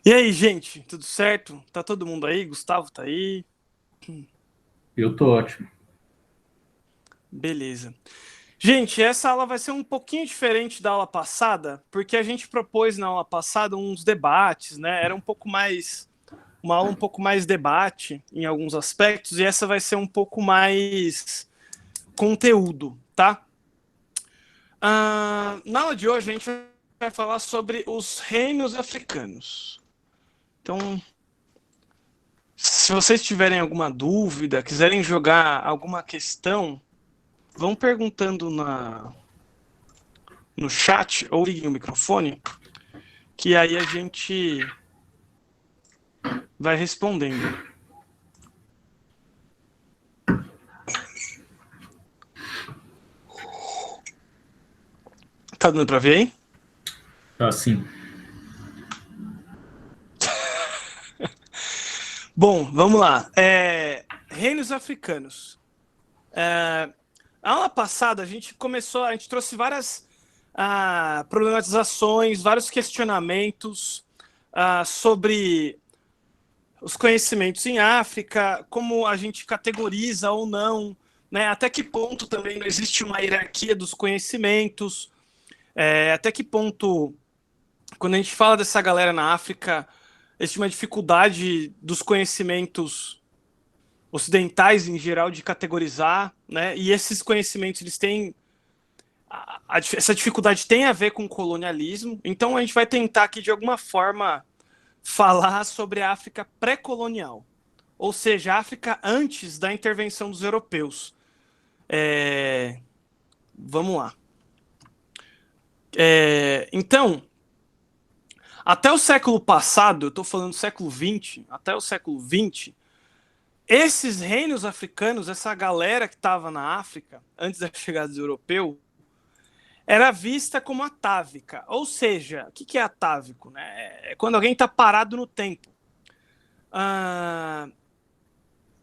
E aí, gente, tudo certo? Tá todo mundo aí? Gustavo tá aí? Eu tô ótimo. Beleza. Gente, essa aula vai ser um pouquinho diferente da aula passada, porque a gente propôs na aula passada uns debates, né? Era um pouco mais uma aula um pouco mais debate em alguns aspectos, e essa vai ser um pouco mais conteúdo, tá? Na aula de hoje a gente vai falar sobre os reinos africanos. Então, se vocês tiverem alguma dúvida, quiserem jogar alguma questão, vão perguntando no chat ou liguem o microfone, que aí a gente vai respondendo. Tá dando para ver aí? Tá assim. Bom, vamos lá. Reinos africanos. A aula passada a gente trouxe várias problematizações, vários questionamentos sobre os conhecimentos em África, como a gente categoriza ou não, né? Até que ponto também não existe uma hierarquia dos conhecimentos, até que ponto, quando a gente fala dessa galera na África, existe uma dificuldade dos conhecimentos ocidentais em geral de categorizar, né? E esses conhecimentos eles têm essa dificuldade tem a ver com o colonialismo. Então a gente vai tentar aqui de alguma forma falar sobre a África pré-colonial, ou seja, a África antes da intervenção dos europeus. Vamos lá. Então, até o século passado, eu estou falando do século XX, até o século XX, esses reinos africanos, essa galera que estava na África, antes da chegada dos europeus, era vista como atávica. Ou seja, o que é atávico? Né? É quando alguém está parado no tempo.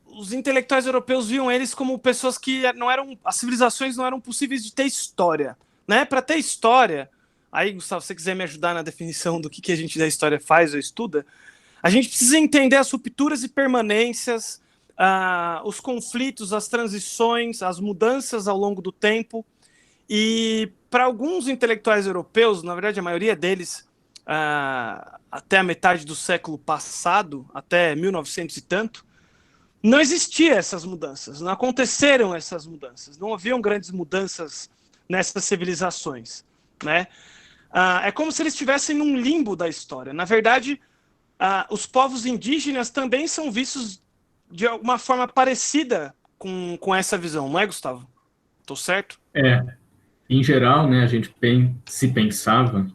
Os intelectuais europeus viam eles como pessoas que não eram. As civilizações não eram possíveis de ter história. Né? Para ter história, aí, Gustavo, se você quiser me ajudar na definição do que a gente da história faz ou estuda, a gente precisa entender as rupturas e permanências, os conflitos, as transições, as mudanças ao longo do tempo. E para alguns intelectuais europeus, na verdade a maioria deles, até a metade do século passado, até 1900 e tanto, não existiam essas mudanças, não aconteceram essas mudanças, não haviam grandes mudanças nessas civilizações, né? É como se eles estivessem num limbo da história. Na verdade, os povos indígenas também são vistos de alguma forma parecida com essa visão, não é, Gustavo? Tô certo? Em geral, né, a gente se pensava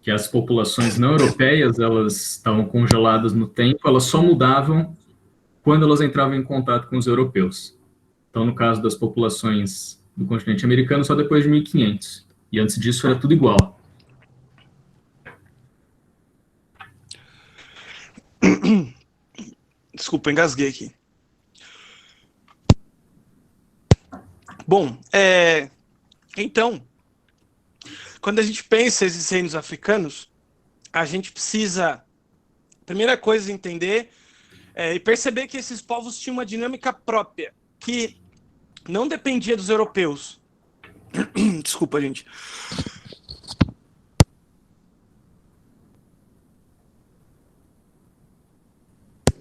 que as populações não europeias, elas estavam congeladas no tempo, elas só mudavam quando elas entravam em contato com os europeus. Então, no caso das populações do continente americano, só depois de 1500. E antes disso era tudo igual. Desculpa, engasguei aqui. Bom, então, quando a gente pensa esses reinos africanos, a gente precisa, primeira coisa, entender e perceber que esses povos tinham uma dinâmica própria, que não dependia dos europeus. Desculpa, gente.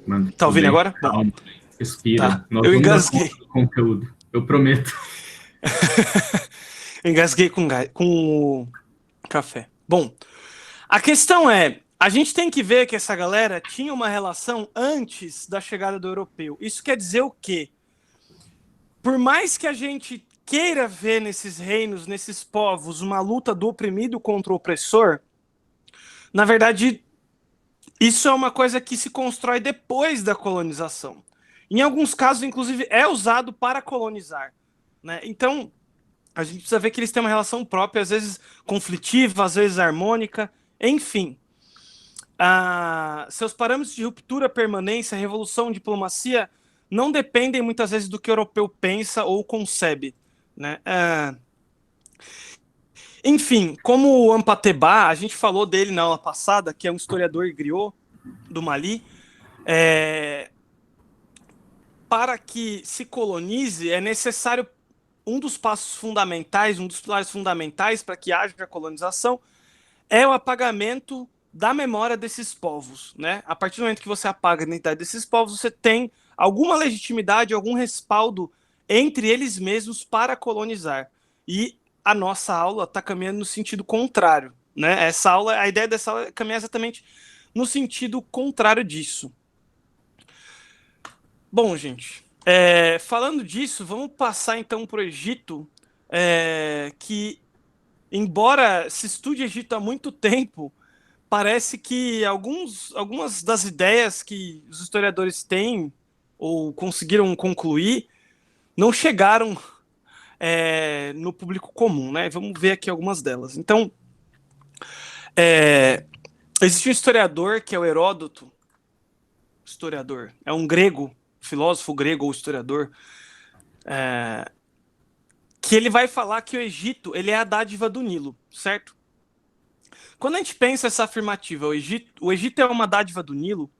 Mano, Tá tudo ouvindo bem, agora? Bom, calma, respira. tá. Nós Eu vamos dar conta engasguei. do conteúdo, eu prometo. Engasguei com o café. Bom, a questão é, a gente tem que ver que essa galera tinha uma relação antes da chegada do europeu. Isso quer dizer o quê? Por mais que a gente queira ver nesses reinos, nesses povos, uma luta do oprimido contra o opressor, na verdade, isso é uma coisa que se constrói depois da colonização. Em alguns casos, inclusive, é usado para colonizar. Né? Então, a gente precisa ver que eles têm uma relação própria, às vezes conflitiva, às vezes harmônica, enfim. Seus parâmetros de ruptura, permanência, revolução, diplomacia não dependem muitas vezes do que o europeu pensa ou concebe. Né? Enfim, como o Ampateba, a gente falou dele na aula passada, que é um historiador griot, do Mali, é, para que se colonize, é necessário um dos passos fundamentais, um dos pilares fundamentais para que haja colonização, é o apagamento da memória desses povos, né? A partir do momento que você apaga a identidade desses povos, você tem alguma legitimidade, algum respaldo entre eles mesmos para colonizar. E a nossa aula está caminhando no sentido contrário, né? Essa aula, a ideia dessa aula é caminhar exatamente no sentido contrário disso. Bom, gente, falando disso, vamos passar então para o Egito, que, embora se estude Egito há muito tempo, parece que algumas das ideias que os historiadores têm ou conseguiram concluir não chegaram no público comum, né? Vamos ver aqui algumas delas. Então, existe um historiador que é o Heródoto, historiador, é um grego, filósofo grego ou historiador, que ele vai falar que o Egito ele é a dádiva do Nilo, certo? Quando a gente pensa essa afirmativa, o Egito é uma dádiva do Nilo,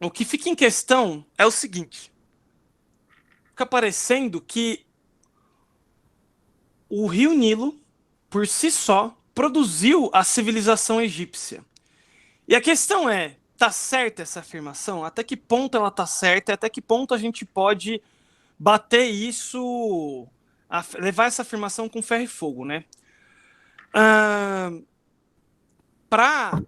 o que fica em questão é o seguinte: fica parecendo que o rio Nilo, por si só, produziu a civilização egípcia. E a questão é, tá certa essa afirmação? Até que ponto ela tá certa? E até que ponto a gente pode bater isso, levar essa afirmação com ferro e fogo, né? Para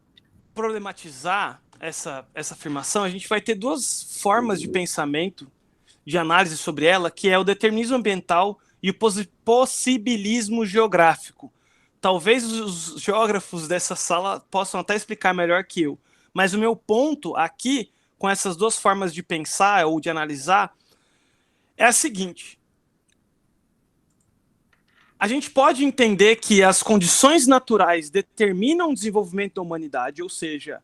problematizar essa afirmação, a gente vai ter duas formas de pensamento, de análise sobre ela, que é o determinismo ambiental e o possibilismo geográfico. Talvez os geógrafos dessa sala possam até explicar melhor que eu, mas o meu ponto aqui, com essas duas formas de pensar ou de analisar, é a seguinte: a gente pode entender que as condições naturais determinam o desenvolvimento da humanidade, ou seja,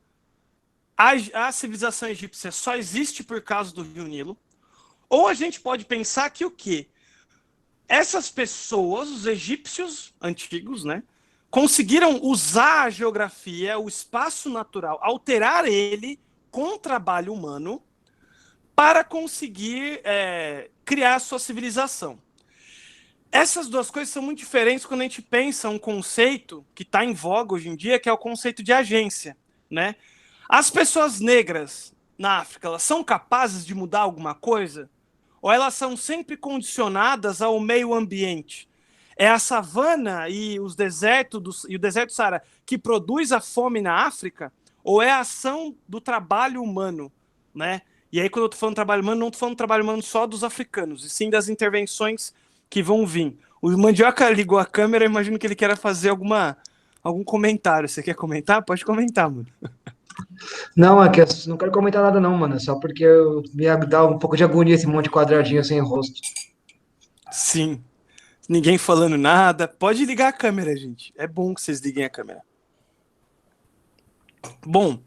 a civilização egípcia só existe por causa do Rio Nilo, ou a gente pode pensar que o quê? Essas pessoas, os egípcios antigos, né, conseguiram usar a geografia, o espaço natural, alterar ele com trabalho humano para conseguir criar a sua civilização. Essas duas coisas são muito diferentes quando a gente pensa um conceito que está em voga hoje em dia, que é o conceito de agência, né? As pessoas negras na África, elas são capazes de mudar alguma coisa? Ou elas são sempre condicionadas ao meio ambiente? É a savana e os desertos e o deserto do Saara que produz a fome na África? Ou é a ação do trabalho humano, né? E aí, quando eu estou falando trabalho humano, não estou falando trabalho humano só dos africanos, e sim das intervenções que vão vir. O Mandioca ligou a câmera, eu imagino que ele queira fazer algum comentário. Você quer comentar? Pode comentar, mano. Não, é que eu não quero comentar nada não, mano. É só porque me dá um pouco de agonia esse monte de quadradinho sem rosto. Sim. Ninguém falando nada. Pode ligar a câmera, gente. É bom que vocês liguem a câmera. Bom,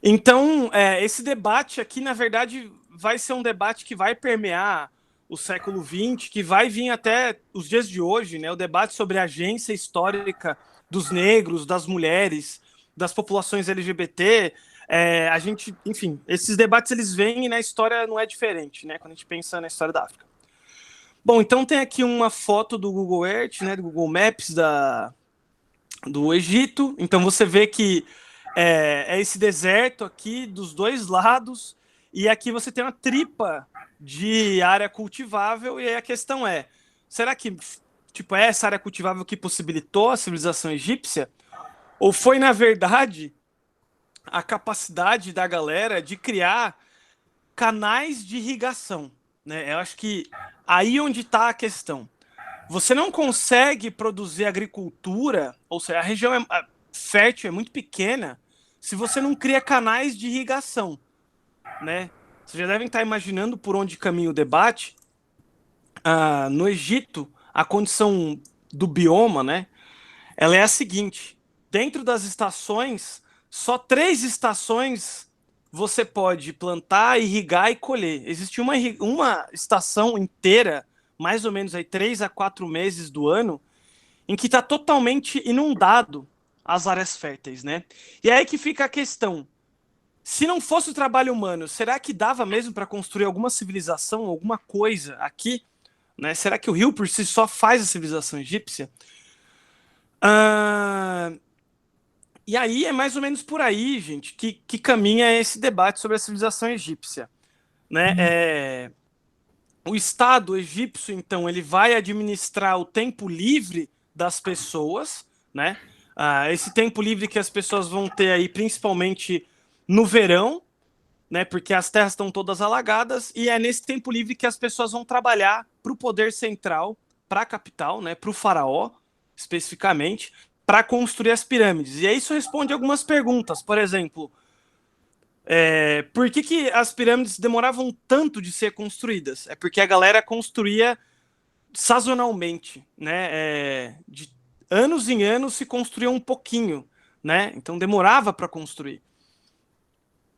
então, esse debate aqui, na verdade, vai ser um debate que vai permear o século XX, que vai vir até os dias de hoje, né? O debate sobre a agência histórica dos negros, das mulheres, das populações LGBT. A gente, enfim, esses debates eles vêm e na história não é diferente, né? Quando a gente pensa na história da África. Bom, então tem aqui uma foto do Google Earth, né? Do Google Maps do Egito. Então você vê que é esse deserto aqui dos dois lados, e aqui você tem uma tripa de área cultivável, e aí a questão é, será que é essa área cultivável que possibilitou a civilização egípcia? Ou foi, na verdade, a capacidade da galera de criar canais de irrigação, né? Eu acho que aí onde está a questão. Você não consegue produzir agricultura, ou seja, a região fértil é muito pequena, se você não cria canais de irrigação, né? Vocês já devem estar imaginando por onde caminha o debate. No Egito, a condição do bioma, né? Ela é a seguinte: dentro das estações, só 3 estações você pode plantar, irrigar e colher. Existe uma estação inteira, mais ou menos aí 3 a 4 meses do ano, em que está totalmente inundado. as áreas férteis, né? E aí que fica a questão. Se não fosse o trabalho humano, será que dava mesmo para construir alguma civilização, alguma coisa aqui? Né? Será que o rio por si só faz a civilização egípcia? E aí é mais ou menos por aí, gente, que caminha esse debate sobre a civilização egípcia. Né? O Estado egípcio, então, ele vai administrar o tempo livre das pessoas, né? Esse tempo livre que as pessoas vão ter aí, principalmente no verão, né? Porque as terras estão todas alagadas, e é nesse tempo livre que as pessoas vão trabalhar para o poder central, para a capital, né? Para o faraó, especificamente, para construir as pirâmides. E aí isso responde algumas perguntas. Por exemplo, por que as pirâmides demoravam tanto de ser construídas? É porque a galera construía sazonalmente, né? De anos em anos se construía um pouquinho, né? Então demorava para construir.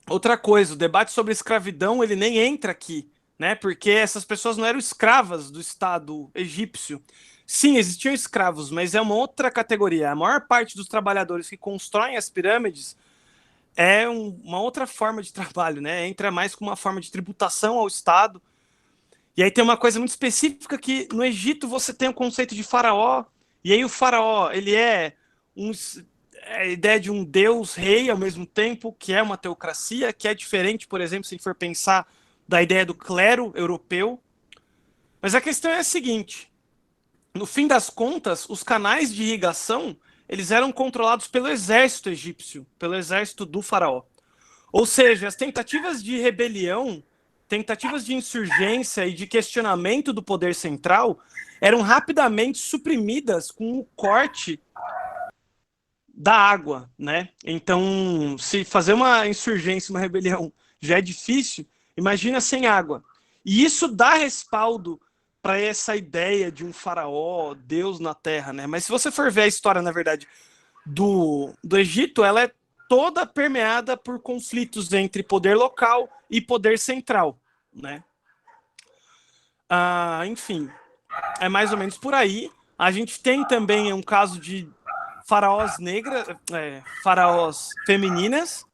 Outra coisa, o debate sobre escravidão ele nem entra aqui, né? Porque essas pessoas não eram escravas do Estado egípcio. Sim, existiam escravos, mas é uma outra categoria. A maior parte dos trabalhadores que constroem as pirâmides é uma outra forma de trabalho, né? Entra mais com uma forma de tributação ao Estado. E aí tem uma coisa muito específica que no Egito você tem o conceito de faraó, e aí o faraó, ele é a ideia de um deus rei ao mesmo tempo, que é uma teocracia, que é diferente, por exemplo, se a gente for pensar da ideia do clero europeu. Mas a questão é a seguinte, no fim das contas, os canais de irrigação, eles eram controlados pelo exército egípcio, pelo exército do faraó. Ou seja, as tentativas de rebelião, tentativas de insurgência e de questionamento do poder central eram rapidamente suprimidas com o corte da água, né? Então, se fazer uma insurgência, uma rebelião já é difícil, imagina sem água. E isso dá respaldo para essa ideia de um faraó, Deus na Terra, né? Mas se você for ver a história, na verdade, do Egito, ela é toda permeada por conflitos entre poder local e poder central, né? Enfim, é mais ou menos por aí. A gente tem também um caso de faraós negras, faraós femininas,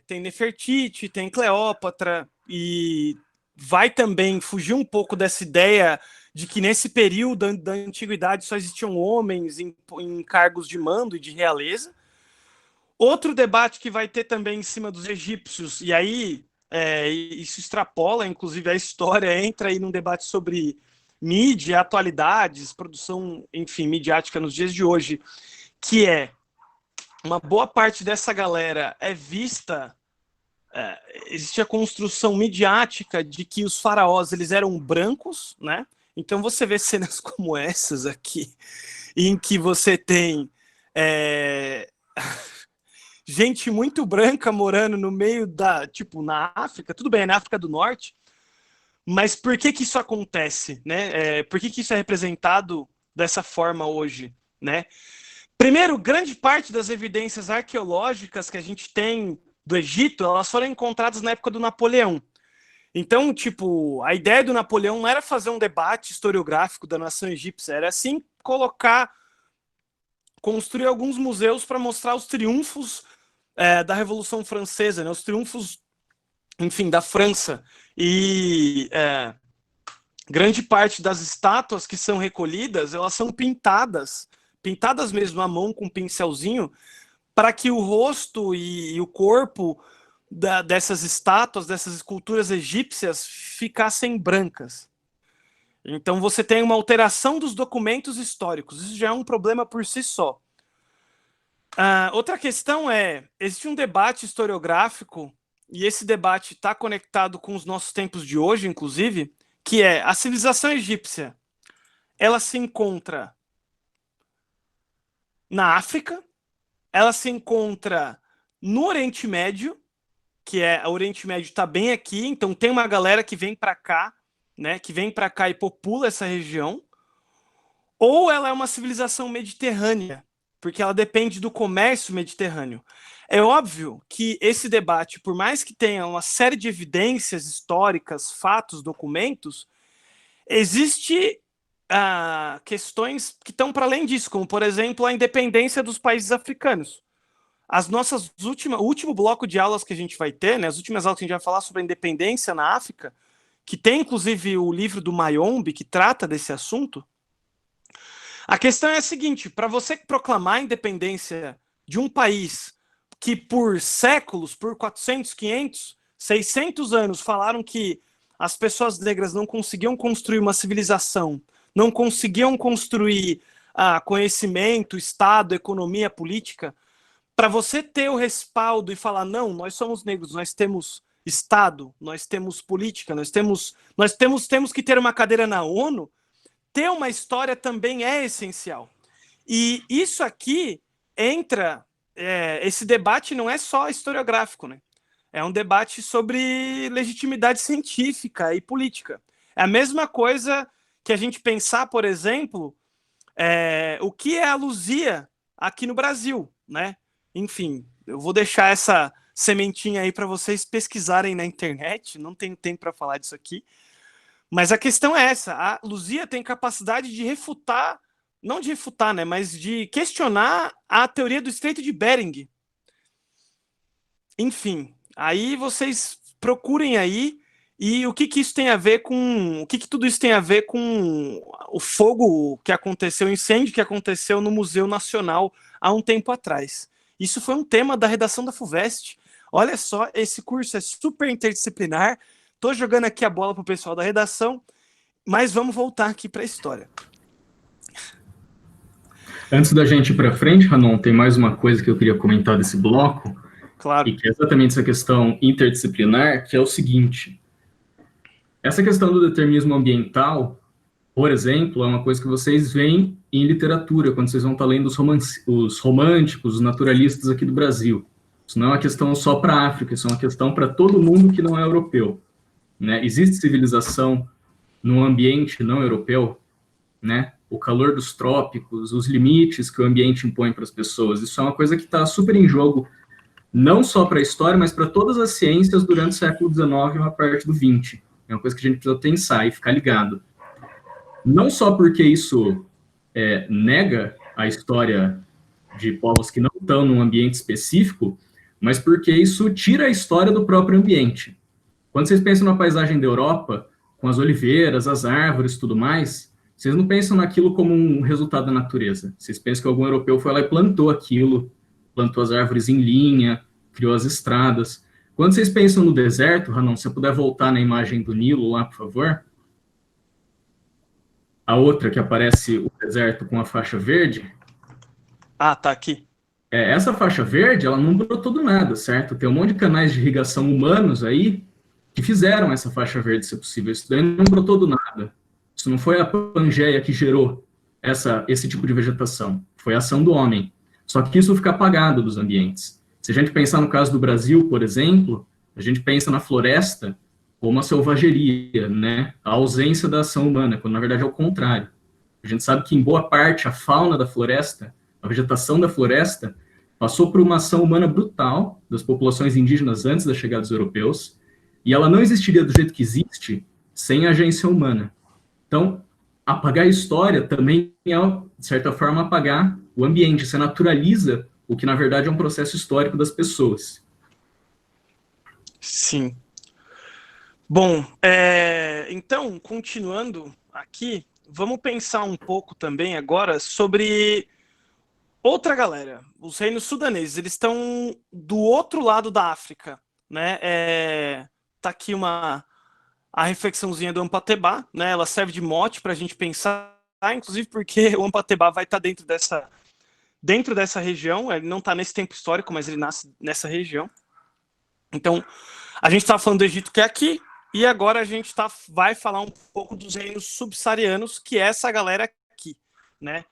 tem Nefertiti, tem Cleópatra, e vai também fugir um pouco dessa ideia de que nesse período da antiguidade só existiam homens em cargos de mando e de realeza. Outro debate que vai ter também em cima dos egípcios, e aí isso extrapola, inclusive, a história, entra aí num debate sobre mídia, atualidades, produção, enfim, midiática nos dias de hoje, que é uma boa parte dessa galera é vista, existe a construção midiática de que os faraós eles eram brancos, né? Então você vê cenas como essas aqui, em que você tem gente muito branca morando no meio tipo, na África, tudo bem, é na África do Norte, mas por que isso acontece, né? Por que isso é representado dessa forma hoje, né? Primeiro, grande parte das evidências arqueológicas que a gente tem do Egito, elas foram encontradas na época do Napoleão. Então, tipo, a ideia do Napoleão não era fazer um debate historiográfico da nação egípcia, era assim construir alguns museus para mostrar os triunfos da Revolução Francesa, né? Os triunfos, enfim, da França. E grande parte das estátuas que são recolhidas, elas são pintadas mesmo à mão com um pincelzinho, para que o rosto e o corpo dessas estátuas, dessas esculturas egípcias ficassem brancas. Então você tem uma alteração dos documentos históricos, isso já é um problema por si só. Outra questão existe um debate historiográfico, e esse debate está conectado com os nossos tempos de hoje, inclusive, que é a civilização egípcia, ela se encontra na África, ela se encontra no Oriente Médio, que o Oriente Médio está bem aqui, então tem uma galera que vem para cá, né, que vem para cá e popula essa região, ou ela é uma civilização mediterrânea, porque ela depende do comércio mediterrâneo. É óbvio que esse debate, por mais que tenha uma série de evidências históricas, fatos, documentos, existe questões que estão para além disso, como, por exemplo, a independência dos países africanos. O último bloco de aulas que a gente vai ter, né, as últimas aulas que a gente vai falar sobre a independência na África, que tem inclusive o livro do Mayombe, que trata desse assunto. A questão é a seguinte: para você proclamar a independência de um país que por séculos, por 400, 500, 600 anos, falaram que as pessoas negras não conseguiam construir uma civilização, não conseguiam construir conhecimento, Estado, economia, política, para você ter o respaldo e falar, não, nós somos negros, nós temos Estado, nós temos política, nós temos que ter uma cadeira na ONU, ter uma história também é essencial. E isso aqui entra, esse debate não é só historiográfico, né? É um debate sobre legitimidade científica e política. É a mesma coisa que a gente pensar, por exemplo, o que é a Luzia aqui no Brasil, né? Enfim, eu vou deixar essa sementinha aí para vocês pesquisarem na internet, não tenho tempo para falar disso aqui, mas a questão é essa: a Luzia tem capacidade de refutar, não de refutar, né, mas de questionar a teoria do Estreito de Bering. Enfim, aí vocês procurem aí, e o que isso tem a ver com, o que tudo isso tem a ver com o fogo que aconteceu, o incêndio que aconteceu no Museu Nacional há um tempo atrás. Isso foi um tema da redação da FUVEST. Olha só, esse curso é super interdisciplinar. Estou jogando aqui a bola para o pessoal da redação, mas vamos voltar aqui para a história. Antes da gente ir para frente, Ranon, tem mais uma coisa que eu queria comentar desse bloco, claro. E que é exatamente essa questão interdisciplinar, que é o seguinte: essa questão do determinismo ambiental, por exemplo, é uma coisa que vocês veem em literatura, quando vocês vão estar lendo os românticos, os naturalistas aqui do Brasil. Isso não é uma questão só para a África, isso é uma questão para todo mundo que não é europeu, né? Existe civilização num ambiente não europeu, né? O calor dos trópicos, os limites que o ambiente impõe para as pessoas, isso é uma coisa que está super em jogo, não só para a história, mas para todas as ciências durante o século XIX e uma parte do XX. É uma coisa que a gente precisa pensar e ficar ligado. Não só porque isso nega a história de povos que não estão num ambiente específico, mas porque isso tira a história do próprio ambiente. Quando vocês pensam na paisagem da Europa, com as oliveiras, as árvores e tudo mais, vocês não pensam naquilo como um resultado da natureza. Vocês pensam que algum europeu foi lá e plantou aquilo, plantou as árvores em linha, criou as estradas. Quando vocês pensam no deserto, Ranon, se você puder voltar na imagem do Nilo lá, por favor. A outra que aparece o deserto com a faixa verde. Ah, tá aqui. Essa faixa verde, ela não brotou do nada, certo? Tem um monte de canais de irrigação humanos aí que fizeram essa faixa verde ser possível. Isso daí não brotou do nada. Isso não foi a Pangeia que gerou esse tipo de vegetação. Foi a ação do homem. Só que isso fica apagado dos ambientes. Se a gente pensar no caso do Brasil, por exemplo, a gente pensa na floresta como a selvageria, né? A ausência da ação humana, quando na verdade é o contrário. A gente sabe que em boa parte a fauna da floresta, a vegetação da floresta, passou por uma ação humana brutal das populações indígenas antes da chegada dos europeus, e ela não existiria do jeito que existe sem a agência humana. Então, apagar a história também é, de certa forma, apagar o ambiente. Você naturaliza o que, na verdade, é um processo histórico das pessoas. Sim. Bom, então, continuando aqui, vamos pensar um pouco também agora sobre outra galera. Os reinos sudaneses, eles estão do outro lado da África, né? Tá aqui a reflexãozinha do Ampatebá, né? Ela serve de mote para a gente pensar, inclusive porque o Ampatebá vai estar dentro dessa região. Ele não está nesse tempo histórico, mas ele nasce nessa região. Então, a gente está falando do Egito, que é aqui, e agora a gente vai falar um pouco dos reinos subsaarianos, que é essa galera aqui, né?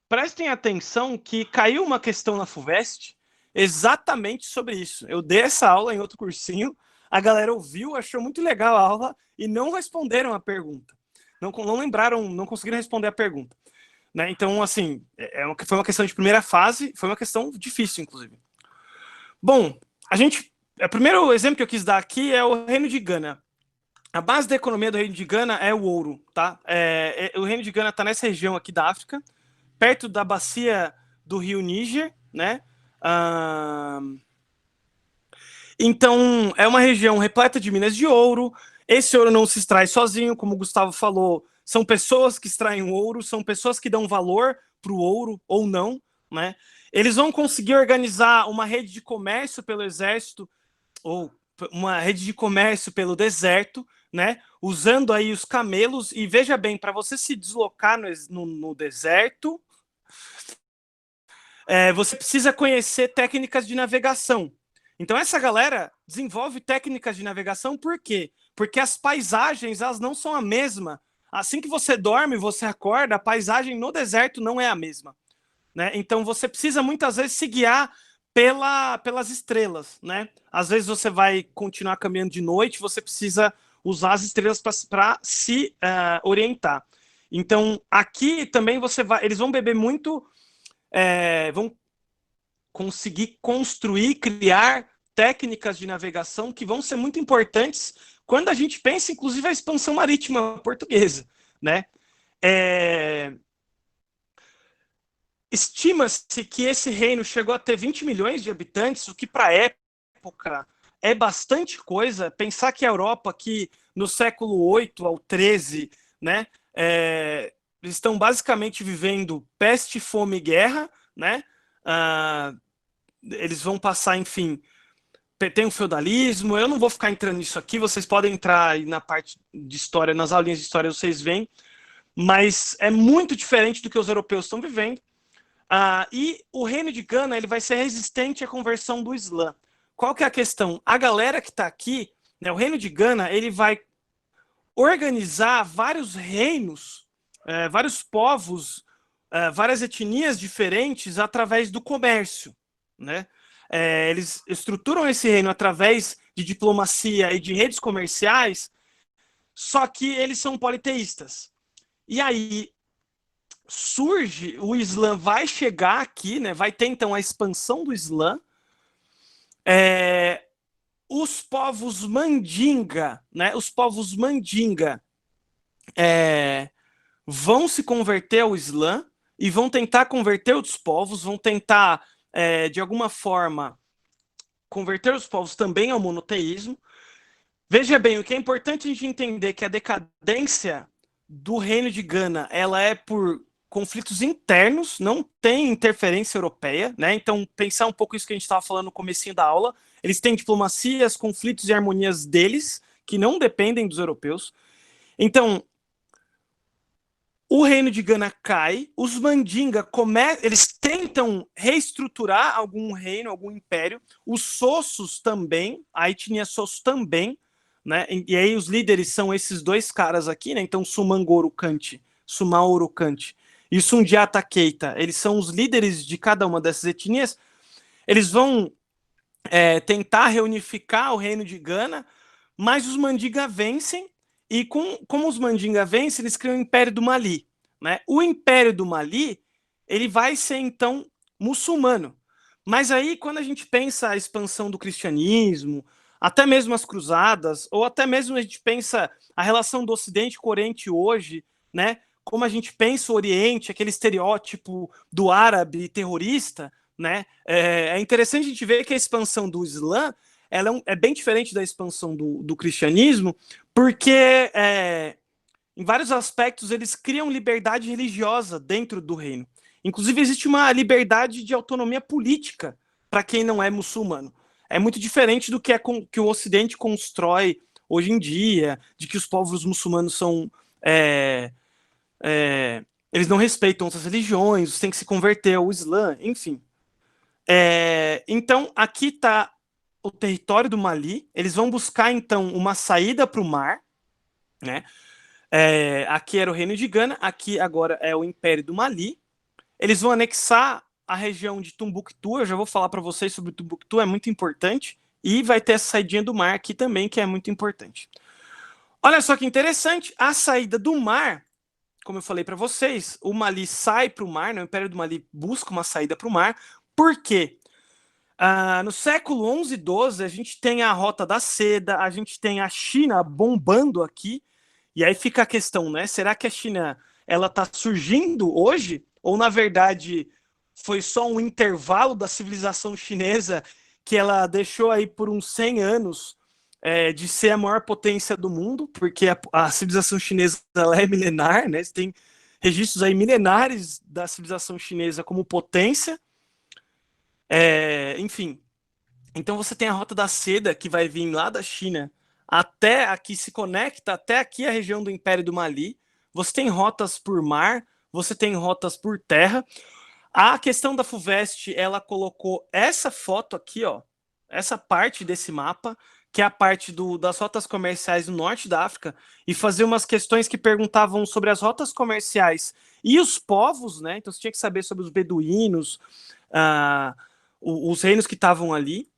Prestem atenção que caiu uma questão na FUVEST exatamente sobre isso. Eu dei essa aula em outro cursinho, a galera ouviu, achou muito legal a aula e não responderam a pergunta. Não lembraram, não conseguiram responder a pergunta. Né? Então, assim, foi uma questão de primeira fase, foi uma questão difícil, inclusive. Bom, o primeiro exemplo que eu quis dar aqui é o Reino de Gana. A base da economia do Reino de Gana é o ouro, tá? O Reino de Gana está nessa região aqui da África, perto da bacia do rio Níger, né? Então, é uma região repleta de minas de ouro. Esse ouro não se extrai sozinho, como o Gustavo falou. São pessoas que extraem o ouro, são pessoas que dão valor para o ouro ou não, né? Eles vão conseguir organizar uma rede de comércio pelo exército ou uma rede de comércio pelo deserto, né? Usando aí os camelos. E veja bem, para você se deslocar no deserto, você precisa conhecer técnicas de navegação. Então essa galera desenvolve técnicas de navegação por quê? Porque as paisagens elas não são a mesma. Assim que você dorme, você acorda, a paisagem no deserto não é a mesma, né? Então você precisa muitas vezes se guiar pelas estrelas, né? Às vezes você vai continuar caminhando de noite, você precisa usar as estrelas para se orientar. Então aqui também eles vão beber muito, vão conseguir construir, criar técnicas de navegação que vão ser muito importantes quando a gente pensa, inclusive, a expansão marítima portuguesa, né? Estima-se que esse reino chegou a ter 20 milhões de habitantes, o que para a época é bastante coisa. Pensar que a Europa, que no século 8 ao 13, né, estão basicamente vivendo peste, fome e guerra, né? Eles vão passar, enfim, tem o feudalismo. Eu não vou ficar entrando nisso aqui, vocês podem entrar aí na parte de história, nas aulinhas de história vocês veem, mas é muito diferente do que os europeus estão vivendo. E o Reino de Gana ele vai ser resistente à conversão do Islã. Qual que é a questão? A galera que está aqui, né, o Reino de Gana, ele vai organizar vários reinos, vários povos, várias etnias diferentes através do comércio, né? Eles estruturam esse reino através de diplomacia e de redes comerciais, só que eles são politeístas. E aí surge, o Islã vai chegar aqui, né? Vai ter então a expansão do Islã. Os povos mandinga, né? Os povos mandinga vão se converter ao Islã e vão tentar converter outros povos, vão tentar, de alguma forma, converter os povos também ao monoteísmo. Veja bem, o que é importante a gente entender é que a decadência do Reino de Gana ela é por conflitos internos, não tem interferência europeia, né? Então, pensar um pouco isso que a gente estava falando no comecinho da aula, eles têm diplomacias, conflitos e harmonias deles, que não dependem dos europeus. Então, o Reino de Gana cai, os Mandinga eles tentam reestruturar algum reino, algum império, os Sossos também, a etnia Sosso também, né? E aí os líderes são esses dois caras aqui, né? Então Sumangoro Kante, Sumaoro Kante e Sundiata Keita, eles são os líderes de cada uma dessas etnias. Eles vão tentar reunificar o Reino de Gana, mas os Mandinga vencem. E como os Mandinga vencem, eles criam o Império do Mali, né? O Império do Mali ele vai ser então muçulmano. Mas aí quando a gente pensa a expansão do cristianismo, até mesmo as cruzadas, ou até mesmo a gente pensa a relação do Ocidente com o Oriente hoje, né? Como a gente pensa o Oriente, aquele estereótipo do árabe terrorista, né? É interessante a gente ver que a expansão do Islã ela é bem diferente da expansão do cristianismo, porque em vários aspectos eles criam liberdade religiosa dentro do reino. Inclusive existe uma liberdade de autonomia política para quem não é muçulmano. É muito diferente do que, que o Ocidente constrói hoje em dia, de que os povos muçulmanos são... eles não respeitam outras religiões, têm que se converter ao Islã, enfim. Então, aqui está o território do Mali. Eles vão buscar, então, uma saída para o mar, né? Aqui era o Reino de Gana, aqui agora é o Império do Mali. Eles vão anexar a região de Tumbuktu, eu já vou falar para vocês sobre Tumbuktu, é muito importante. E vai ter essa saidinha do mar aqui também, que é muito importante. Olha só que interessante, a saída do mar, como eu falei para vocês, o Mali sai para o mar, né? O Império do Mali busca uma saída para o mar. Por quê? No século 11 e 12, a gente tem a Rota da Seda, a gente tem a China bombando aqui, e aí fica a questão, né? Será que a China ela está surgindo hoje? Ou, na verdade, foi só um intervalo da civilização chinesa que ela deixou aí por uns 100 anos de ser a maior potência do mundo, porque a civilização chinesa ela é milenar, né? Tem registros aí milenares da civilização chinesa como potência. Enfim, então você tem a Rota da Seda que vai vir lá da China até aqui, se conecta até aqui a região do Império do Mali. Você tem rotas por mar, você tem rotas por terra. A questão da FUVEST, ela colocou essa foto aqui, ó, essa parte desse mapa, que é a parte das rotas comerciais no norte da África, e fazer umas questões que perguntavam sobre as rotas comerciais e os povos, né? Então você tinha que saber sobre os beduínos, os reinos que estavam ali.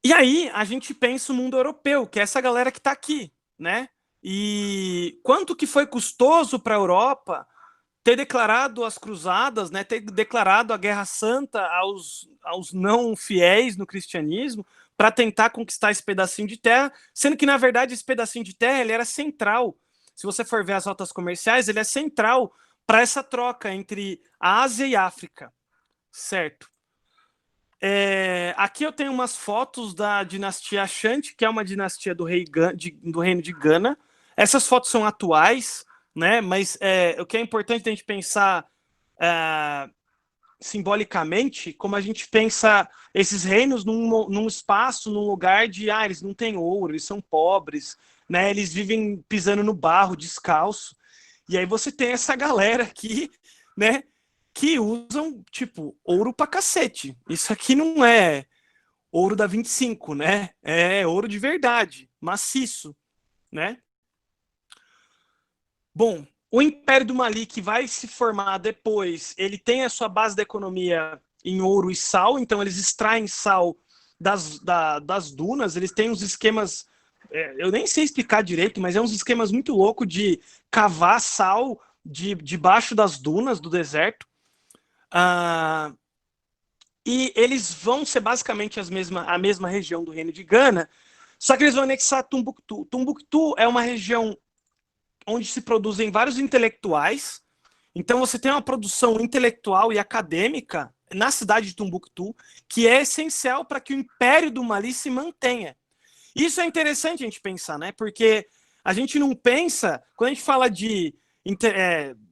E aí a gente pensa o mundo europeu, que é essa galera que está aqui, né? E quanto que foi custoso para a Europa ter declarado as cruzadas, né? Ter declarado a Guerra Santa aos não fiéis no cristianismo para tentar conquistar esse pedacinho de terra, sendo que na verdade esse pedacinho de terra ele era central. Se você for ver as rotas comerciais, ele é central para essa troca entre a Ásia e a África, certo? Aqui eu tenho umas fotos da dinastia Ashanti, que é uma dinastia do reino de Gana. Essas fotos são atuais, né? Mas o que é importante a gente pensar simbolicamente, como a gente pensa esses reinos num espaço, num lugar de eles não têm ouro, eles são pobres, né? Eles vivem pisando no barro, descalço. E aí você tem essa galera aqui, né? Que usam, tipo, ouro pra cacete. Isso aqui não é ouro da 25, né? É ouro de verdade, maciço, né? Bom, o Império do Mali, que vai se formar depois, ele tem a sua base da economia em ouro e sal, então eles extraem sal das dunas, eles têm uns esquemas, eu nem sei explicar direito, mas é uns esquemas muito loucos de cavar sal debaixo das dunas do deserto. E eles vão ser basicamente a mesma região do Reino de Gana, só que eles vão anexar Tumbuktu. Tumbuktu é uma região onde se produzem vários intelectuais, então você tem uma produção intelectual e acadêmica na cidade de Tumbuktu, que é essencial para que o Império do Mali se mantenha. Isso é interessante a gente pensar, né? Porque a gente não pensa, quando a gente fala de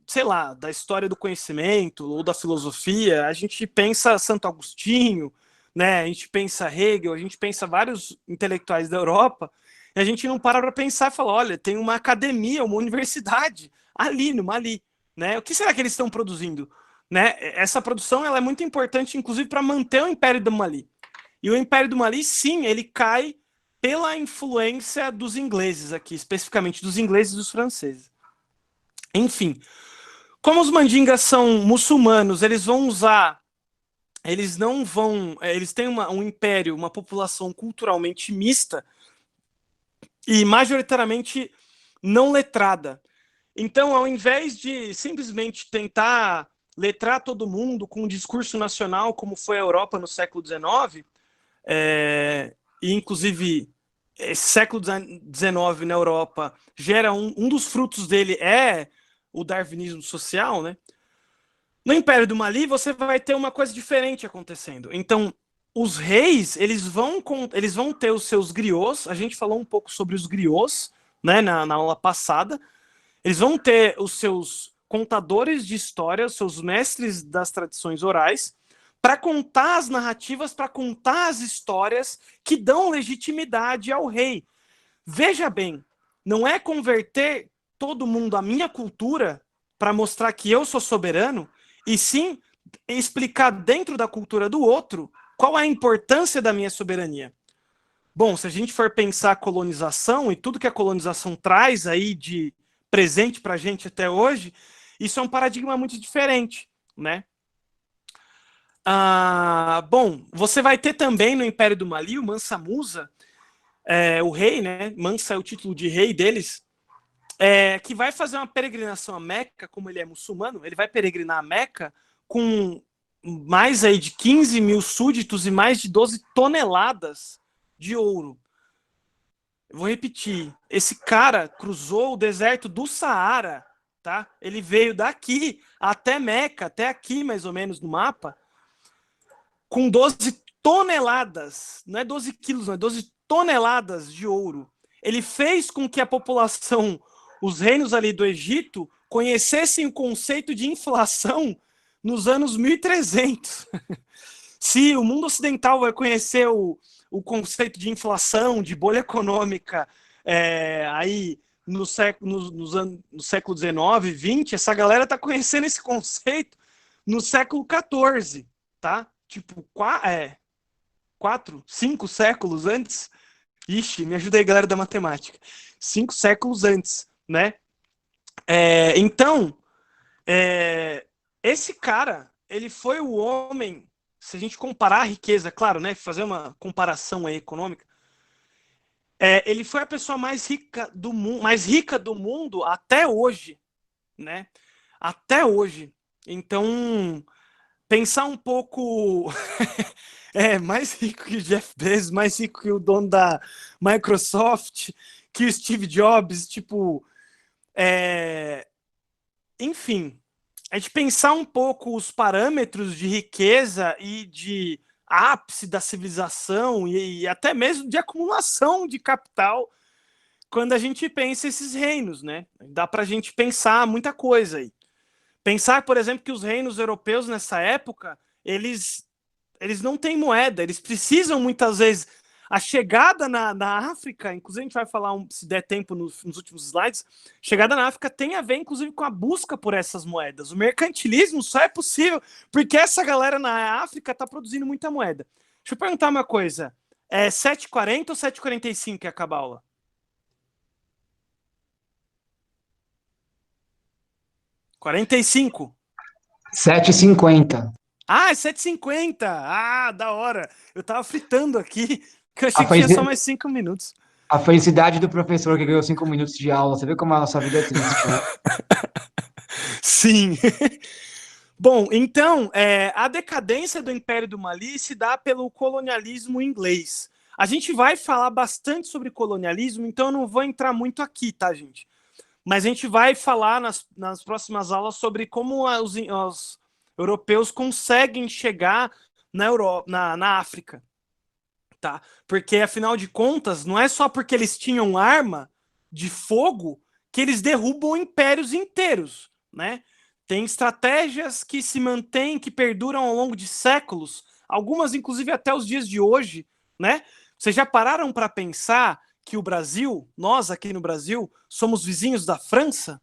sei lá, da história do conhecimento ou da filosofia, a gente pensa Santo Agostinho, né? A gente pensa Hegel, a gente pensa vários intelectuais da Europa, e a gente não para pensar e fala, olha, tem uma academia, uma universidade ali no Mali, né? O que será que eles estão produzindo? Né? Essa produção ela é muito importante, inclusive, para manter o Império do Mali. E o Império do Mali, sim, ele cai pela influência dos ingleses aqui, especificamente dos ingleses e dos franceses. Enfim, como os mandingas são muçulmanos, eles vão usar, eles não vão, eles têm um império, uma população culturalmente mista e majoritariamente não letrada. Então, ao invés de simplesmente tentar letrar todo mundo com um discurso nacional, como foi a Europa no século XIX, e inclusive esse século XIX na Europa gera um dos frutos dele é o darwinismo social, né? No Império do Mali, você vai ter uma coisa diferente acontecendo. Então, os reis, eles vão ter os seus griots, a gente falou um pouco sobre os griots, né, na aula passada, eles vão ter os seus contadores de história, os seus mestres das tradições orais, para contar as narrativas, para contar as histórias que dão legitimidade ao rei. Veja bem, não é converter todo mundo à minha cultura para mostrar que eu sou soberano, e sim explicar dentro da cultura do outro qual é a importância da minha soberania. Bom, se a gente for pensar a colonização e tudo que a colonização traz aí de presente para a gente até hoje, isso é um paradigma muito diferente, né? Bom, você vai ter também no Império do Mali o Mansa Musa, o rei, né? Mansa é o título de rei deles, que vai fazer uma peregrinação a Meca, como ele é muçulmano, ele vai peregrinar a Meca com mais aí de 15 mil súditos e mais de 12 toneladas de ouro. Eu vou repetir, esse cara cruzou o deserto do Saara, tá? Ele veio daqui até Meca, até aqui mais ou menos no mapa, com 12 toneladas, não é 12 quilos, não é 12 toneladas de ouro. Ele fez com que a população, os reinos ali do Egito, conhecessem o conceito de inflação nos anos 1300. Se o mundo ocidental vai conhecer o conceito de inflação, de bolha econômica, aí no século XIX, XX, essa galera está conhecendo esse conceito no século XIV, tá? Tipo, 5 séculos antes. Ixi, me ajuda aí, galera da matemática. 5 séculos antes, né? Então, esse cara, ele foi o homem, se a gente comparar a riqueza, claro, né? Fazer uma comparação aí econômica, ele foi a pessoa mais rica do mundo até hoje, né? Até hoje. Então, pensar um pouco mais rico que o Jeff Bezos, mais rico que o dono da Microsoft, que o Steve Jobs, tipo, enfim, a gente pensar um pouco os parâmetros de riqueza e de ápice da civilização e até mesmo de acumulação de capital quando a gente pensa esses reinos, né? Dá para a gente pensar muita coisa aí. Pensar, por exemplo, que os reinos europeus nessa época, eles não têm moeda, eles precisam muitas vezes. A chegada na África, inclusive a gente vai falar, se der tempo nos últimos slides, chegada na África tem a ver, inclusive, com a busca por essas moedas. O mercantilismo só é possível porque essa galera na África está produzindo muita moeda. Deixa eu perguntar uma coisa. 7h40 ou 7h45 que acaba a aula? 45? 7h50. Ah, é 7h50. Ah, da hora. Eu tava fritando aqui, que eu achei A que tinha só felici- mais 5 minutos. a felicidade do professor que ganhou 5 minutos de aula. Você vê como a nossa vida é triste, né? Sim. Bom, então, a decadência do Império do Mali se dá pelo colonialismo inglês. A gente vai falar bastante sobre colonialismo, então eu não vou entrar muito aqui, tá, gente? Mas a gente vai falar nas próximas aulas sobre como os europeus conseguem chegar na África, tá? Porque, afinal de contas, não é só porque eles tinham arma de fogo que eles derrubam impérios inteiros, né? Tem estratégias que se mantêm, que perduram ao longo de séculos, algumas inclusive até os dias de hoje, né? Vocês já pararam para pensar que o Brasil, nós aqui no Brasil, somos vizinhos da França?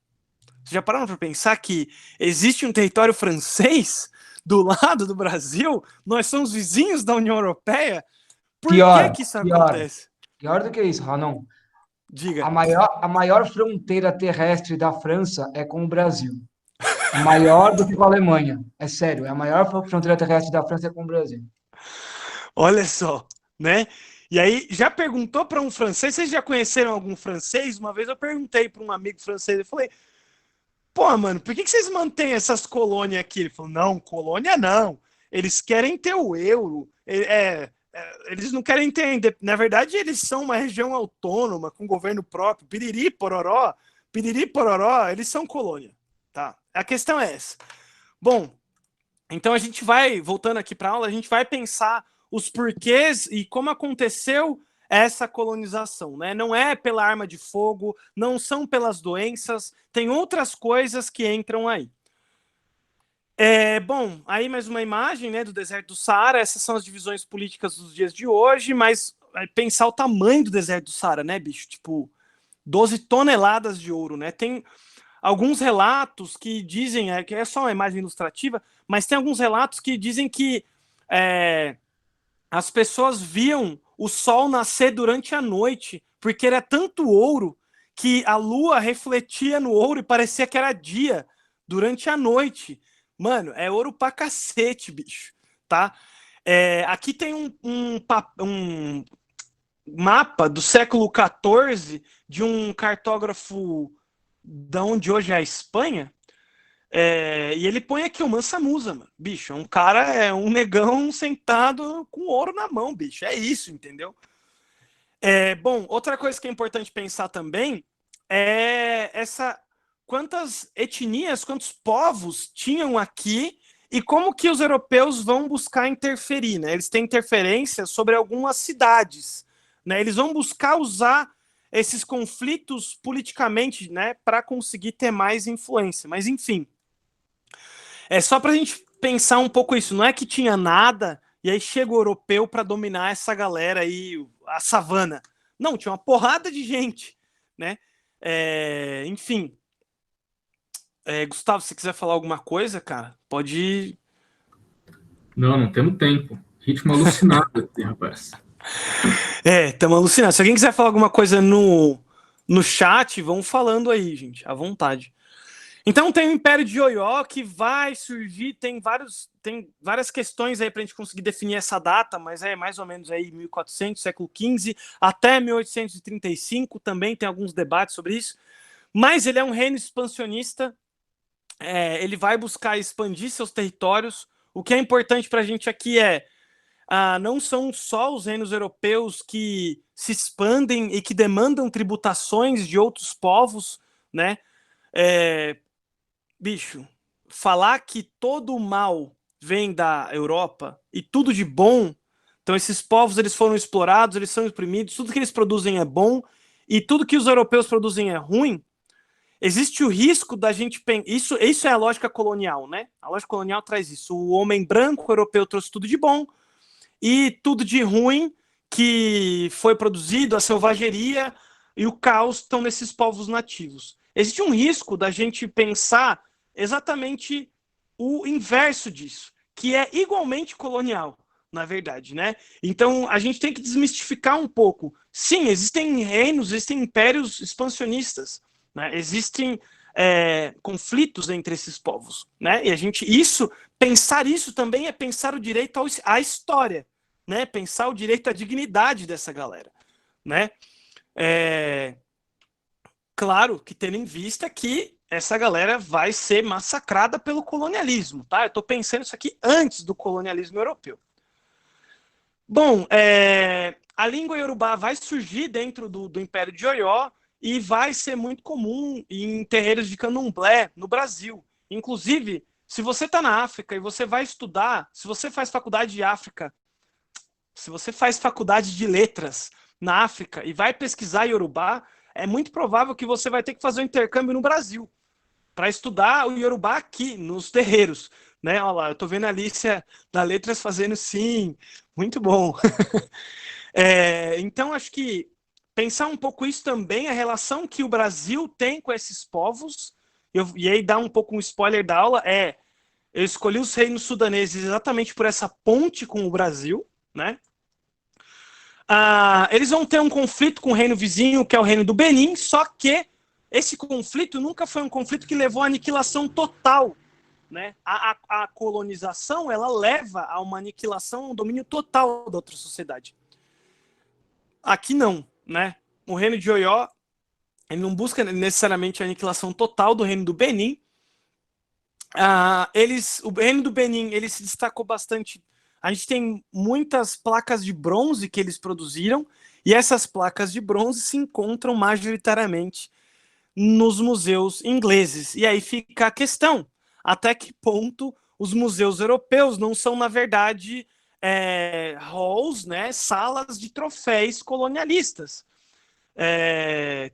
Vocês já pararam para pensar que existe um território francês do lado do Brasil? Nós somos vizinhos da União Europeia? Por que Pior, que isso pior. acontece? Pior do que isso, Ranon. Diga. A maior fronteira terrestre da França é com o Brasil. Maior do que com a Alemanha. É sério, a maior fronteira terrestre da França é com o Brasil. Olha só, né? E aí, já perguntou para um francês? Vocês já conheceram algum francês? Uma vez eu perguntei para um amigo francês, eu falei, pô, mano, por que vocês mantêm essas colônias aqui? Ele falou, não, colônia não. Eles querem ter o euro. Eles não querem ter. Na verdade, eles são uma região autônoma, com governo próprio. Piriri, pororó, eles são colônia. Tá? A questão é essa. Bom, então a gente vai, voltando aqui para a aula, a gente vai pensar os porquês e como aconteceu essa colonização, né? Não é pela arma de fogo, não são pelas doenças, tem outras coisas que entram aí. Bom, aí mais uma imagem, né, do deserto do Saara. Essas são as divisões políticas dos dias de hoje, mas pensar o tamanho do deserto do Saara, né, bicho? Tipo, 12 toneladas de ouro, né? Tem alguns relatos que dizem, que é só uma imagem ilustrativa, mas tem alguns relatos que dizem que as pessoas viam o sol nascer durante a noite, porque era tanto ouro que a lua refletia no ouro e parecia que era dia durante a noite. Mano, é ouro pra cacete, bicho, tá? Aqui tem um mapa do século XIV de um cartógrafo da onde hoje é a Espanha, E ele põe aqui o Mansa Musa, mano. Bicho, é um cara, é um negão sentado com ouro na mão, bicho. É isso, entendeu? Bom, outra coisa que é importante pensar também é quantas etnias, quantos povos tinham aqui e como que os europeus vão buscar interferir, né? Eles têm interferência sobre algumas cidades, né? Eles vão buscar usar esses conflitos politicamente, né, para conseguir ter mais influência. Mas, enfim, é só para a gente pensar um pouco isso. Não é que tinha nada e aí chega o europeu para dominar essa galera aí, a savana. Não, tinha uma porrada de gente, né? Enfim. Gustavo, se quiser falar alguma coisa, cara, pode ir. Não temos tempo. Ritmo alucinado aqui, rapaz. Estamos alucinados. Se alguém quiser falar alguma coisa no chat, vão falando aí, gente, à vontade. Então tem o Império de Oió que vai surgir, tem várias questões aí para a gente conseguir definir essa data, mas é mais ou menos aí 1400, século XV, até 1835, também tem alguns debates sobre isso, mas ele é um reino expansionista, ele vai buscar expandir seus territórios. O que é importante para a gente aqui não são só os reinos europeus que se expandem e que demandam tributações de outros povos, né? Bicho, falar que todo o mal vem da Europa e tudo de bom, então esses povos eles foram explorados, eles são oprimidos, tudo que eles produzem é bom e tudo que os europeus produzem é ruim, existe o risco da gente pensar. Isso é a lógica colonial, né? A lógica colonial traz isso. O homem branco europeu trouxe tudo de bom e tudo de ruim que foi produzido, a selvageria e o caos estão nesses povos nativos. Existe um risco da gente pensar exatamente o inverso disso, que é igualmente colonial, na verdade, né? Então, a gente tem que desmistificar um pouco. Sim, existem reinos, existem impérios expansionistas, né? Existem conflitos entre esses povos, né? E pensar isso também é pensar o direito à história, né? Pensar o direito à dignidade dessa galera, né? Claro que tendo em vista que essa galera vai ser massacrada pelo colonialismo, tá? Eu estou pensando isso aqui antes do colonialismo europeu. Bom, a língua iorubá vai surgir dentro do Império de Oió e vai ser muito comum em terreiros de candomblé no Brasil. Inclusive, se você está na África e você vai estudar, se você faz faculdade de África, se você faz faculdade de letras na África e vai pesquisar iorubá, é muito provável que você vai ter que fazer um intercâmbio no Brasil para estudar o iorubá aqui, nos terreiros. Né? Olha lá, eu estou vendo a Alicia da Letras fazendo sim, muito bom. Então, acho que pensar um pouco isso também, a relação que o Brasil tem com esses povos, e aí dar um pouco um spoiler da aula, eu escolhi os reinos sudaneses exatamente por essa ponte com o Brasil, né? Eles vão ter um conflito com o reino vizinho, que é o reino do Benin, só que esse conflito nunca foi um conflito que levou à aniquilação total, né? A colonização, ela leva a uma aniquilação, um domínio total da outra sociedade. Aqui não, né? O reino de Oió, ele não busca necessariamente a aniquilação total do reino do Benin. O reino do Benin, ele se destacou bastante. A gente tem muitas placas de bronze que eles produziram, e essas placas de bronze se encontram majoritariamente nos museus ingleses. E aí fica a questão, até que ponto os museus europeus não são, na verdade, halls, né, salas de troféus colonialistas.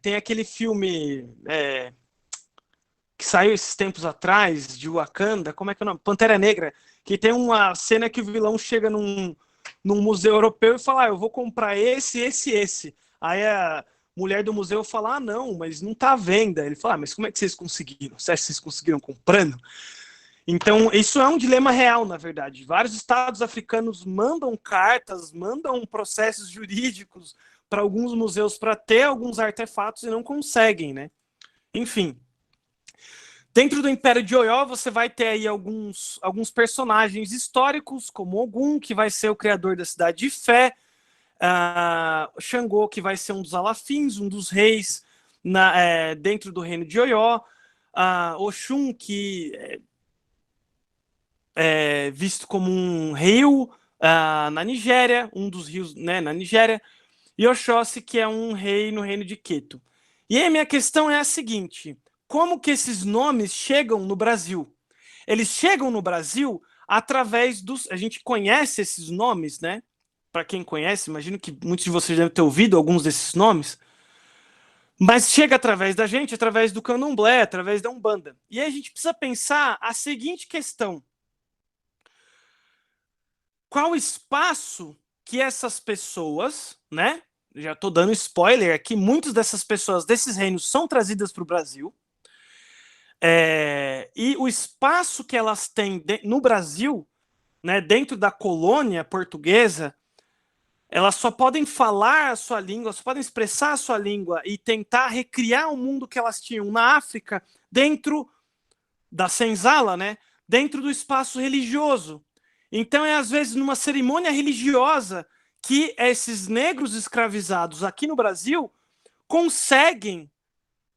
Tem aquele filme que saiu esses tempos atrás, de Wakanda, como é que é o nome? Pantera Negra, que tem uma cena que o vilão chega num museu europeu e fala, eu vou comprar esse. Aí a mulher do museu fala, não, mas não está à venda. Ele fala, mas como é que vocês conseguiram? Você acha que vocês conseguiram comprando? Então, isso é um dilema real, na verdade. Vários estados africanos mandam cartas, mandam processos jurídicos para alguns museus para ter alguns artefatos e não conseguem, né? Enfim. Dentro do Império de Oió, você vai ter aí alguns personagens históricos, como Ogum, que vai ser o criador da cidade de Fé, Xangô, que vai ser um dos alafins, um dos reis dentro do reino de Oió. Oxum, que é visto como um rio na Nigéria, um dos rios, né, na Nigéria, e Oxóssi, que é um rei no reino de Queto. E aí minha questão é a seguinte: como que esses nomes chegam no Brasil? Eles chegam no Brasil através dos... A gente conhece esses nomes, né? Para quem conhece, imagino que muitos de vocês devem ter ouvido alguns desses nomes, mas chega através da gente, através do candomblé, através da Umbanda. E aí a gente precisa pensar a seguinte questão: qual espaço que essas pessoas, né? Já estou dando spoiler aqui, muitas dessas pessoas desses reinos são trazidas para o Brasil. E o espaço que elas têm no Brasil, né, dentro da colônia portuguesa, elas só podem falar a sua língua, só podem expressar a sua língua e tentar recriar o mundo que elas tinham na África dentro da senzala, né, dentro do espaço religioso. Então é às vezes numa cerimônia religiosa que esses negros escravizados aqui no Brasil conseguem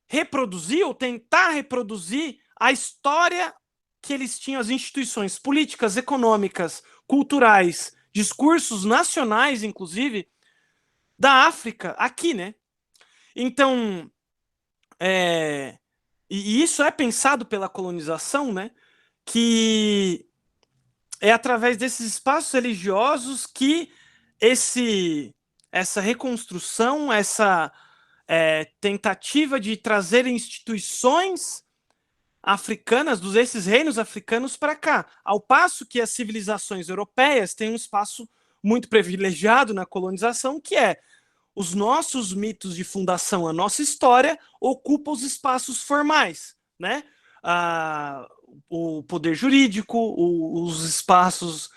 reproduzir ou tentar reproduzir a história que eles tinham, as instituições políticas, econômicas, culturais, discursos nacionais, inclusive, da África, aqui, né? Então, e isso é pensado pela colonização, né? Que é através desses espaços religiosos que essa reconstrução, essa tentativa de trazer instituições africanas, desses reinos africanos para cá, ao passo que as civilizações europeias têm um espaço muito privilegiado na colonização, que é os nossos mitos de fundação, a nossa história, ocupa os espaços formais, né? O poder jurídico, os espaços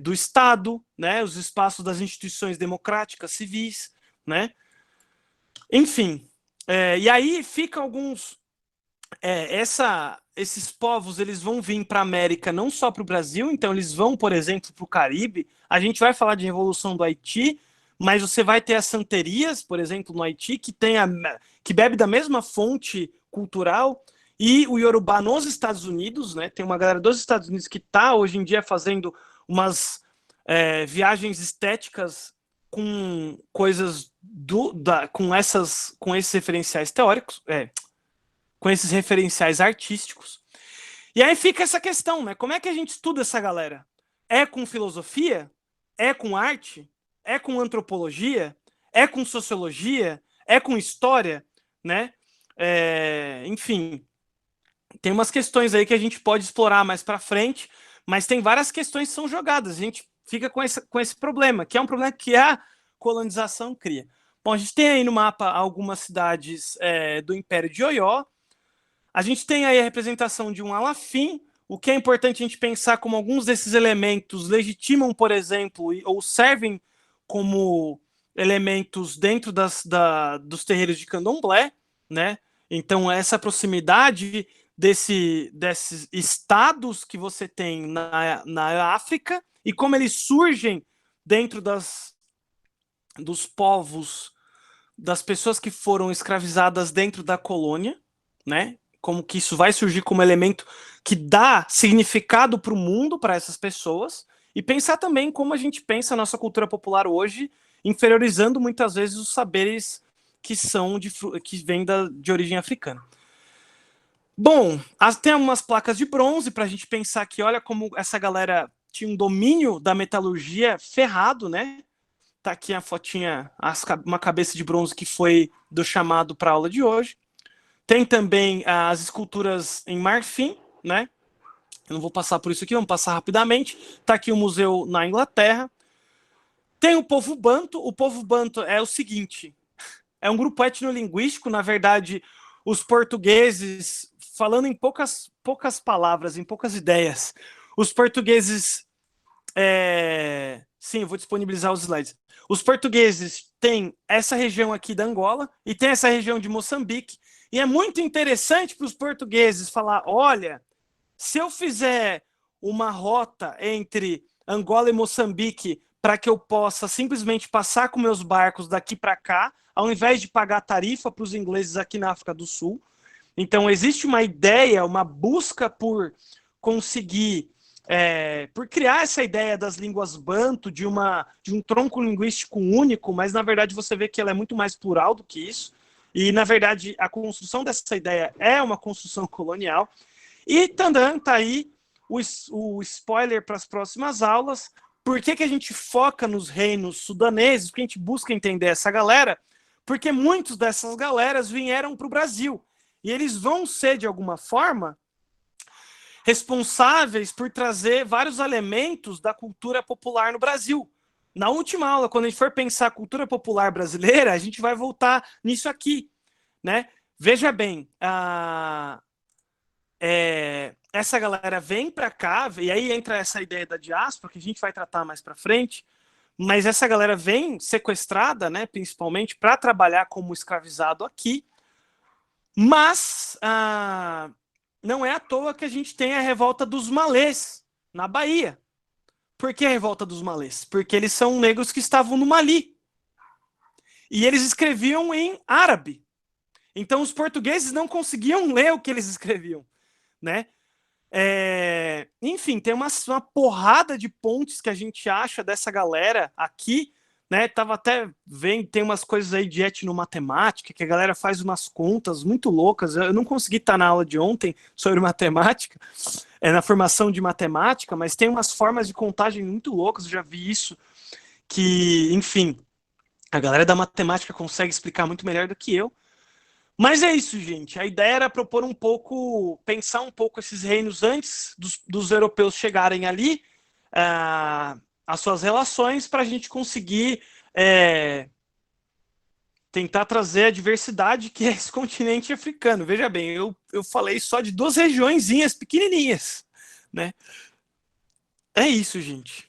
do Estado, né? Os espaços das instituições democráticas, civis, né? Enfim, e aí fica alguns... esses povos eles vão vir para a América, não só para o Brasil, então eles vão, por exemplo, para o Caribe. A gente vai falar de Revolução do Haiti, mas você vai ter as santerias, por exemplo, no Haiti, que bebe da mesma fonte cultural, e o Yorubá nos Estados Unidos, né? Tem uma galera dos Estados Unidos que está hoje em dia fazendo umas viagens estéticas com coisas com esses referenciais teóricos, com esses referenciais artísticos. E aí fica essa questão, né? Como é que a gente estuda essa galera? É com filosofia? É com arte? É com antropologia? É com sociologia? É com história? Né? Enfim, tem umas questões aí que a gente pode explorar mais para frente, mas tem várias questões que são jogadas. A gente fica com esse problema, que é um problema que a colonização cria. Bom, a gente tem aí no mapa algumas cidades do Império de Oió. A gente tem aí a representação de um alafim, o que é importante a gente pensar como alguns desses elementos legitimam, por exemplo, ou servem como elementos dentro dos terreiros de candomblé, né? Então, essa proximidade desses estados que você tem na África e como eles surgem dentro dos povos, das pessoas que foram escravizadas dentro da colônia, né? Como que isso vai surgir como elemento que dá significado para o mundo, para essas pessoas, e pensar também como a gente pensa a nossa cultura popular hoje, inferiorizando muitas vezes os saberes que vêm de origem africana. Bom, tem algumas placas de bronze para a gente pensar que olha como essa galera tinha um domínio da metalurgia ferrado, né? Tá aqui a fotinha, uma cabeça de bronze que foi do chamado para a aula de hoje. Tem também as esculturas em marfim, né? Eu não vou passar por isso aqui, vamos passar rapidamente. Está aqui o museu na Inglaterra. Tem o povo banto. O povo banto é o seguinte: é um grupo etnolinguístico, na verdade, os portugueses, falando em poucas palavras, em poucas ideias, os portugueses... Sim, eu vou disponibilizar os slides. Os portugueses têm essa região aqui da Angola e tem essa região de Moçambique. E é muito interessante para os portugueses falar, olha, se eu fizer uma rota entre Angola e Moçambique para que eu possa simplesmente passar com meus barcos daqui para cá, ao invés de pagar tarifa para os ingleses aqui na África do Sul, Então, existe uma ideia, uma busca por conseguir, por criar essa ideia das línguas banto, de um tronco linguístico único, mas, na verdade, você vê que ela é muito mais plural do que isso. E, na verdade, a construção dessa ideia é uma construção colonial. E, Tandan, tá aí o spoiler para as próximas aulas. Por que a gente foca nos reinos sudaneses? Porque a gente busca entender essa galera? Porque muitos dessas galeras vieram para o Brasil. E eles vão ser, de alguma forma, responsáveis por trazer vários elementos da cultura popular no Brasil. Na última aula, quando a gente for pensar a cultura popular brasileira, a gente vai voltar nisso aqui, né? Veja bem, essa galera vem para cá, e aí entra essa ideia da diáspora, que a gente vai tratar mais para frente, mas essa galera vem sequestrada, né, principalmente, para trabalhar como escravizado aqui, mas não é à toa que a gente tem a revolta dos malês na Bahia. Por que a revolta dos malês? Porque eles são negros que estavam no Mali. E eles escreviam em árabe. Então os portugueses não conseguiam ler o que eles escreviam, né? Enfim, tem uma porrada de pontes que a gente acha dessa galera aqui, né? Tava até vendo, tem umas coisas aí de etnomatemática, que a galera faz umas contas muito loucas. Eu não consegui estar na aula de ontem sobre matemática, na formação de matemática, mas tem umas formas de contagem muito loucas, eu já vi isso, que, enfim, a galera da matemática consegue explicar muito melhor do que eu. Mas é isso, gente. A ideia era propor um pouco, pensar um pouco esses reinos antes dos europeus chegarem ali, as suas relações, para a gente conseguir tentar trazer a diversidade que é esse continente africano. Veja bem, eu falei só de 2 regiõezinhas pequenininhas, né? É isso, gente.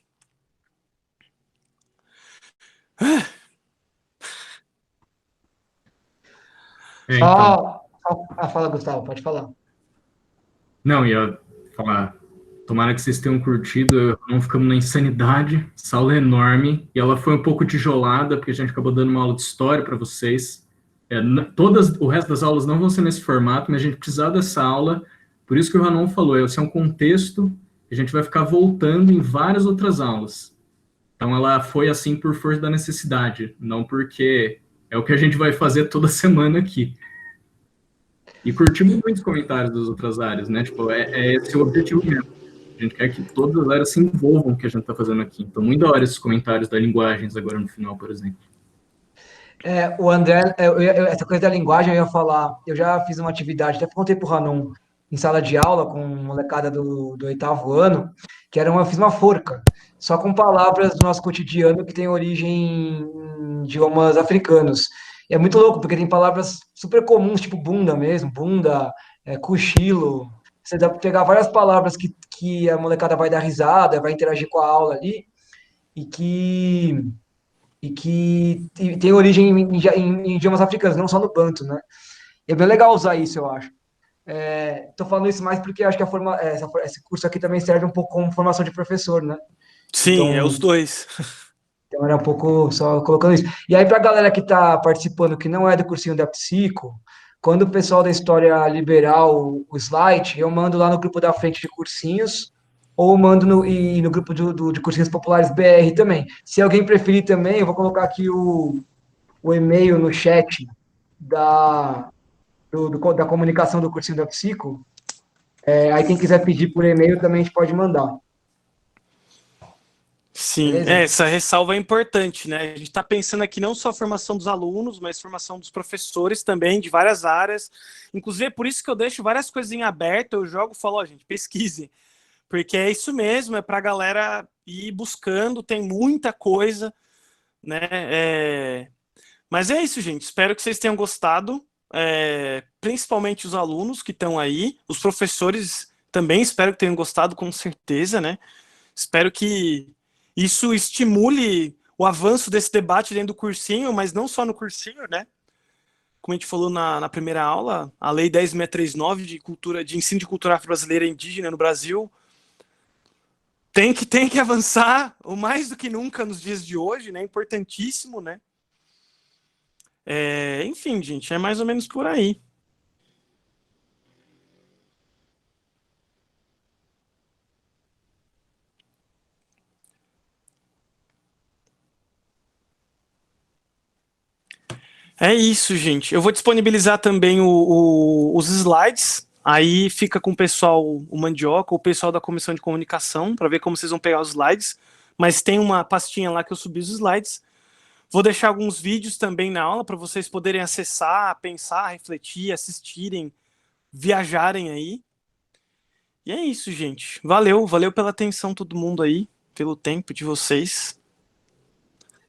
Então. Fala, Gustavo, pode falar. Não, ia falar, tomara que vocês tenham curtido, não ficamos na insanidade, essa aula é enorme, e ela foi um pouco tijolada, porque a gente acabou dando uma aula de história para vocês. O resto das aulas não vão ser nesse formato, mas a gente precisava dessa aula, por isso que o Ranon falou, esse é um contexto que a gente vai ficar voltando em várias outras aulas. Então ela foi assim por força da necessidade, não porque é o que a gente vai fazer toda semana aqui. E curtimos muitos comentários das outras áreas, né? Tipo, esse o objetivo mesmo. A gente quer que todas as áreas se envolvam com o que a gente está fazendo aqui. Então, muito da hora esses comentários da linguagens agora no final, por exemplo. O André, essa coisa da linguagem, eu ia falar, eu já fiz uma atividade, até contei para o Ranon, em sala de aula, com molecada do 8º ano, que fiz uma forca, só com palavras do nosso cotidiano que tem origem em idiomas africanos. E é muito louco, porque tem palavras super comuns, tipo bunda mesmo, bunda, cochilo. Você dá para pegar várias palavras que a molecada vai dar risada, vai interagir com a aula ali, e que tem origem em idiomas africanos, não só no Banto, né? E é bem legal usar isso, eu acho. Tô falando isso mais porque acho que esse curso aqui também serve um pouco como formação de professor, né? Sim, Então, os dois. então era um pouco só colocando isso. E aí, para a galera que está participando, que não é do cursinho da Psico, quando o pessoal da história liberar o slide, eu mando lá no grupo da frente de cursinhos, ou mando no grupo de cursinhos populares BR também. Se alguém preferir também, eu vou colocar aqui o e-mail no chat da comunicação do cursinho da Psico. Aí quem quiser pedir por e-mail também a gente pode mandar. Sim, Beleza? essa ressalva é importante, né? A gente está pensando aqui não só a formação dos alunos, mas formação dos professores também, de várias áreas. Inclusive, é por isso que eu deixo várias coisas em aberto, eu jogo e falo, ó, gente, pesquisem. Porque é isso mesmo, é para a galera ir buscando, tem muita coisa, né? Mas é isso, gente. Espero que vocês tenham gostado, principalmente os alunos que estão aí, os professores também espero que tenham gostado, com certeza, né? Espero que isso estimule o avanço desse debate dentro do cursinho, mas não só no cursinho, né? Como a gente falou na primeira aula, a Lei 10.639 de ensino de cultura afro-brasileira e indígena no Brasil tem que avançar, o mais do que nunca nos dias de hoje, né? Importantíssimo, né? Enfim, gente, é mais ou menos por aí. É isso, gente. Eu vou disponibilizar também os slides. Aí fica com o pessoal, o Mandioca, o pessoal da comissão de comunicação, para ver como vocês vão pegar os slides. Mas tem uma pastinha lá que eu subi os slides. Vou deixar alguns vídeos também na aula para vocês poderem acessar, pensar, refletir, assistirem, viajarem aí. E é isso, gente. Valeu pela atenção todo mundo aí, pelo tempo de vocês.